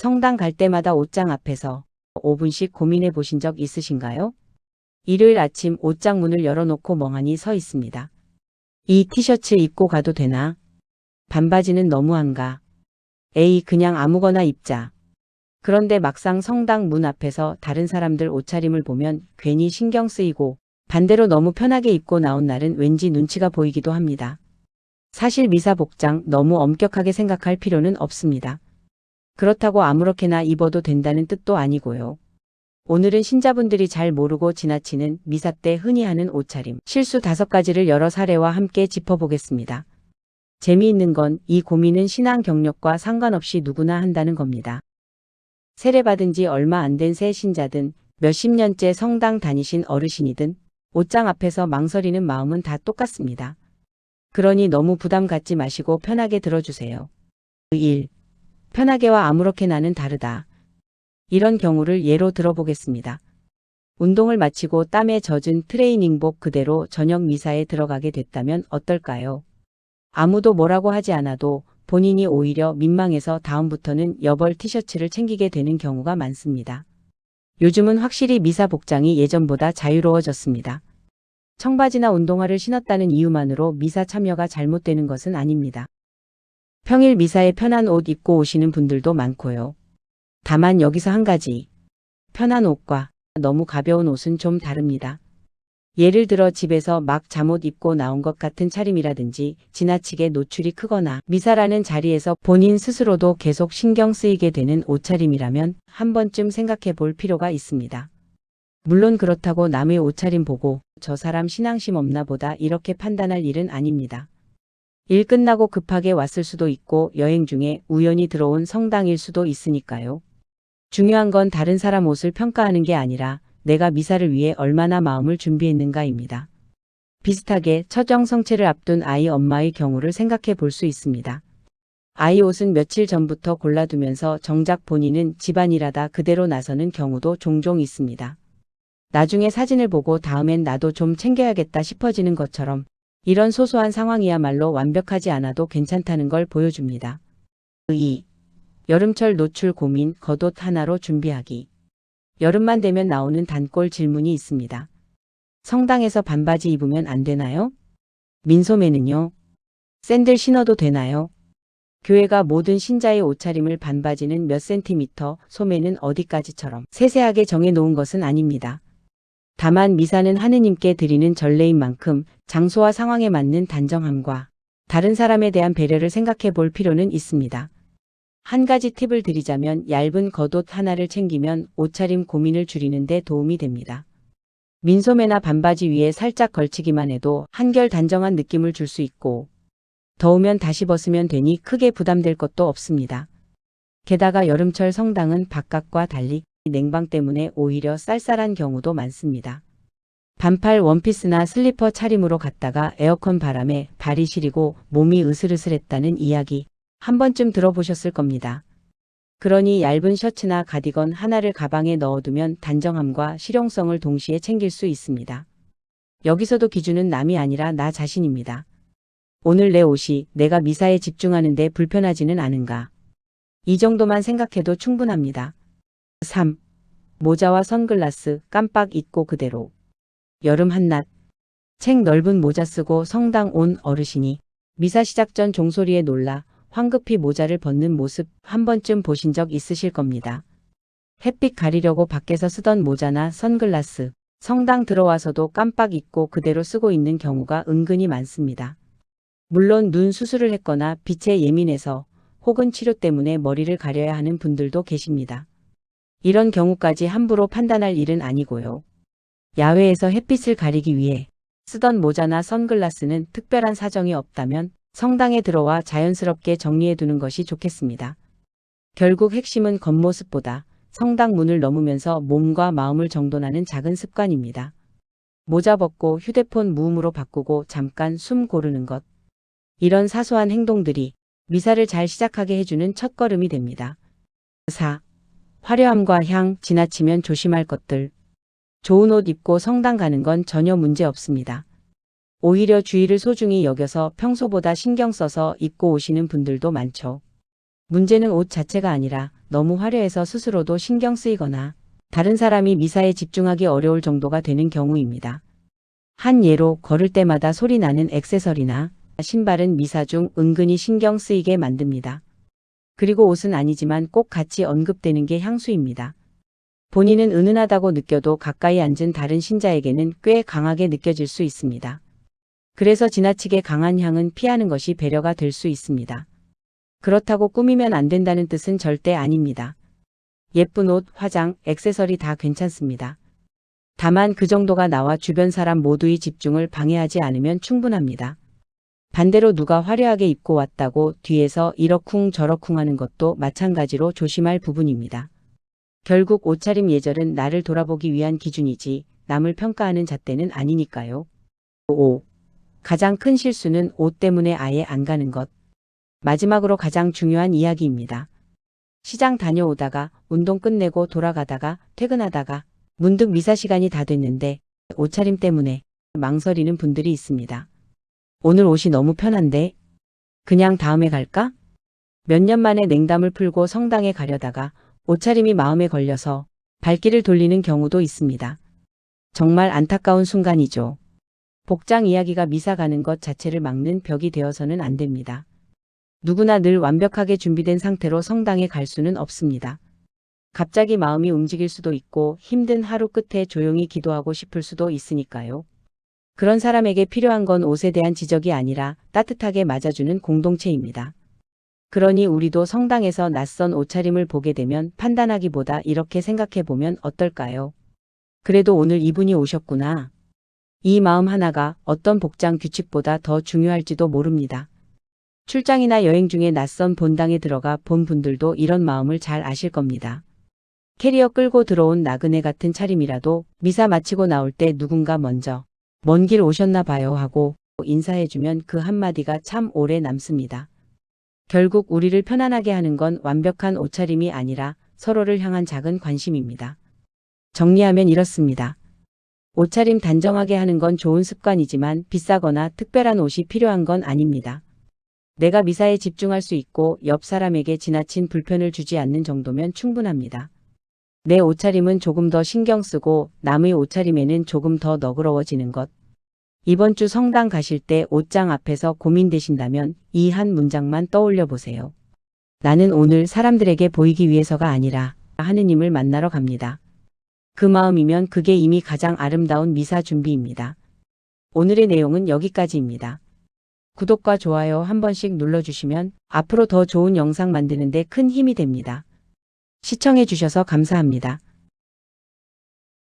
성당 갈 때마다 옷장 앞에서 5분씩 고민해 보신 적 있으신가요? 일요일 아침 옷장 문을 열어놓고 멍하니 서 있습니다. 이 티셔츠 입고 가도 되나? 반바지는 너무한가? 에이, 그냥 아무거나 입자. 그런데 막상 성당 문 앞에서 다른 사람들 옷차림을 보면 괜히 신경 쓰이고 반대로 너무 편하게 입고 나온 날은 왠지 눈치가 보이기도 합니다. 사실 미사 복장 너무 엄격하게 생각할 필요는 없습니다. 그렇다고 아무렇게나 입어도 된다는 뜻도 아니고요. 오늘은 신자분들이 잘 모르고 지나치는 미사 때 흔히 하는 옷차림, 실수 5가지를 여러 사례와 함께 짚어보겠습니다. 재미있는 건 이 고민은 신앙 경력과 상관없이 누구나 한다는 겁니다. 세례받은 지 얼마 안 된 새 신자든 몇십 년째 성당 다니신 어르신이든 옷장 앞에서 망설이는 마음은 다 똑같습니다. 그러니 너무 부담 갖지 마시고 편하게 들어주세요. 1. 편하게와 아무렇게나는 다르다. 이런 경우를 예로 들어보겠습니다. 운동을 마치고 땀에 젖은 트레이닝복 그대로 저녁 미사에 들어가게 됐다면 어떨까요? 아무도 뭐라고 하지 않아도 본인이 오히려 민망해서 다음부터는 여벌 티셔츠를 챙기게 되는 경우가 많습니다. 요즘은 확실히 미사 복장이 예전보다 자유로워졌습니다. 청바지나 운동화를 신었다는 이유만으로 미사 참여가 잘못되는 것은 아닙니다. 평일 미사에 편한 옷 입고 오시는 분들도 많고요. 다만 여기서 한 가지. 편한 옷과 너무 가벼운 옷은 좀 다릅니다. 예를 들어 집에서 막 잠옷 입고 나온 것 같은 차림이라든지 지나치게 노출이 크거나 미사라는 자리에서 본인 스스로도 계속 신경 쓰이게 되는 옷차림이라면 한 번쯤 생각해 볼 필요가 있습니다. 물론 그렇다고 남의 옷차림 보고 저 사람 신앙심 없나 보다 이렇게 판단할 일은 아닙니다. 일 끝나고 급하게 왔을 수도 있고 여행 중에 우연히 들어온 성당일 수도 있으니까요. 중요한 건 다른 사람 옷을 평가하는 게 아니라 내가 미사를 위해 얼마나 마음을 준비했는가입니다. 비슷하게 처정 성체를 앞둔 아이 엄마의 경우를 생각해 볼 수 있습니다. 아이 옷은 며칠 전부터 골라두면서 정작 본인은 집안일하다 그대로 나서는 경우도 종종 있습니다. 나중에 사진을 보고 다음엔 나도 좀 챙겨야겠다 싶어지는 것처럼 이런 소소한 상황이야말로 완벽하지 않아도 괜찮다는 걸 보여줍니다. 2. 여름철 노출 고민 겉옷 하나로 준비하기. 여름만 되면 나오는 단골 질문이 있습니다. 성당에서 반바지 입으면 안 되나요? 민소매는요? 샌들 신어도 되나요? 교회가 모든 신자의 옷차림을 반바지는 몇 센티미터, 소매는 어디까지처럼 세세하게 정해놓은 것은 아닙니다. 다만 미사는 하느님께 드리는 전례인 만큼 장소와 상황에 맞는 단정함과 다른 사람에 대한 배려를 생각해 볼 필요는 있습니다. 한 가지 팁을 드리자면 얇은 겉옷 하나를 챙기면 옷차림 고민을 줄이는 데 도움이 됩니다. 민소매나 반바지 위에 살짝 걸치기만 해도 한결 단정한 느낌을 줄 수 있고 더우면 다시 벗으면 되니 크게 부담될 것도 없습니다. 게다가 여름철 성당은 바깥과 달리 냉방 때문에 오히려 쌀쌀한 경우도 많습니다. 반팔 원피스나 슬리퍼 차림으로 갔다가 에어컨 바람에 발이 시리고 몸이 으슬으슬했다는 이야기 한 번쯤 들어보셨을 겁니다. 그러니 얇은 셔츠나 가디건 하나를 가방에 넣어두면 단정함과 실용성을 동시에 챙길 수 있습니다. 여기서도 기준은 남이 아니라 나 자신입니다. 오늘 내 옷이 내가 미사에 집중하는 데 불편하지는 않은가. 이 정도만 생각해도 충분합니다. 3. 모자와 선글라스 깜빡 잊고 그대로. 여름 한낮 책 넓은 모자 쓰고 성당 온 어르신이 미사 시작 전 종소리에 놀라 황급히 모자를 벗는 모습 한 번쯤 보신 적 있으실 겁니다. 햇빛 가리려고 밖에서 쓰던 모자나 선글라스, 성당 들어와서도 깜빡 잊고 그대로 쓰고 있는 경우가 은근히 많습니다. 물론 눈 수술을 했거나 빛에 예민해서 혹은 치료 때문에 머리를 가려야 하는 분들도 계십니다. 이런 경우까지 함부로 판단할 일은 아니고요. 야외에서 햇빛을 가리기 위해 쓰던 모자나 선글라스는 특별한 사정이 없다면 성당에 들어와 자연스럽게 정리해두는 것이 좋겠습니다. 결국 핵심은 겉모습보다 성당 문을 넘으면서 몸과 마음을 정돈하는 작은 습관입니다. 모자 벗고 휴대폰 무음으로 바꾸고 잠깐 숨 고르는 것. 이런 사소한 행동들이 미사를 잘 시작하게 해주는 첫걸음이 됩니다. 4. 화려함과 향, 지나치면 조심할 것들. 좋은 옷 입고 성당 가는 건 전혀 문제 없습니다. 오히려 주의를 소중히 여겨서 평소보다 신경 써서 입고 오시는 분들도 많죠. 문제는 옷 자체가 아니라 너무 화려해서 스스로도 신경 쓰이거나 다른 사람이 미사에 집중하기 어려울 정도가 되는 경우입니다. 한 예로 걸을 때마다 소리 나는 액세서리나 신발은 미사 중 은근히 신경 쓰이게 만듭니다. 그리고 옷은 아니지만 꼭 같이 언급되는 게 향수입니다. 본인은 은은하다고 느껴도 가까이 앉은 다른 신자에게는 꽤 강하게 느껴질 수 있습니다. 그래서 지나치게 강한 향은 피하는 것이 배려가 될 수 있습니다. 그렇다고 꾸미면 안 된다는 뜻은 절대 아닙니다. 예쁜 옷, 화장, 액세서리 다 괜찮습니다. 다만 그 정도가 나와 주변 사람 모두의 집중을 방해하지 않으면 충분합니다. 반대로 누가 화려하게 입고 왔다고 뒤에서 이러쿵 저러쿵 하는 것도 마찬가지로 조심할 부분입니다. 결국 옷차림 예절은 나를 돌아보기 위한 기준이지 남을 평가하는 잣대는 아니니까요. 5. 가장 큰 실수는 옷 때문에 아예 안 가는 것. 마지막으로 가장 중요한 이야기입니다. 시장 다녀오다가 운동 끝내고 돌아가다가 퇴근하다가 문득 미사 시간이 다 됐는데 옷차림 때문에 망설이는 분들이 있습니다. 오늘 옷이 너무 편한데 그냥 다음에 갈까? 몇 년 만에 냉담을 풀고 성당에 가려다가 옷차림이 마음에 걸려서 발길을 돌리는 경우도 있습니다. 정말 안타까운 순간이죠. 복장 이야기가 미사 가는 것 자체를 막는 벽이 되어서는 안 됩니다. 누구나 늘 완벽하게 준비된 상태로 성당에 갈 수는 없습니다. 갑자기 마음이 움직일 수도 있고 힘든 하루 끝에 조용히 기도하고 싶을 수도 있으니까요. 그런 사람에게 필요한 건 옷에 대한 지적이 아니라 따뜻하게 맞아주는 공동체입니다. 그러니 우리도 성당에서 낯선 옷차림을 보게 되면 판단하기보다 이렇게 생각해 보면 어떨까요? 그래도 오늘 이분이 오셨구나. 이 마음 하나가 어떤 복장 규칙보다 더 중요할지도 모릅니다. 출장이나 여행 중에 낯선 본당에 들어가 본 분들도 이런 마음을 잘 아실 겁니다. 캐리어 끌고 들어온 나그네 같은 차림이라도 미사 마치고 나올 때 누군가 먼저 먼 길 오셨나 봐요 하고 인사해주면 그 한마디가 참 오래 남습니다. 결국 우리를 편안하게 하는 건 완벽한 옷차림이 아니라 서로를 향한 작은 관심입니다. 정리하면 이렇습니다. 옷차림 단정하게 하는 건 좋은 습관이지만 비싸거나 특별한 옷이 필요한 건 아닙니다. 내가 미사에 집중할 수 있고 옆 사람에게 지나친 불편을 주지 않는 정도면 충분합니다. 내 옷차림은 조금 더 신경 쓰고 남의 옷차림에는 조금 더 너그러워지는 것. 이번 주 성당 가실 때 옷장 앞에서 고민되신다면 이 한 문장만 떠올려 보세요. 나는 오늘 사람들에게 보이기 위해서가 아니라 하느님을 만나러 갑니다. 그 마음이면 그게 이미 가장 아름다운 미사 준비입니다. 오늘의 내용은 여기까지입니다. 구독과 좋아요 한 번씩 눌러주시면 앞으로 더 좋은 영상 만드는 데 큰 힘이 됩니다. 시청해 주셔서 감사합니다.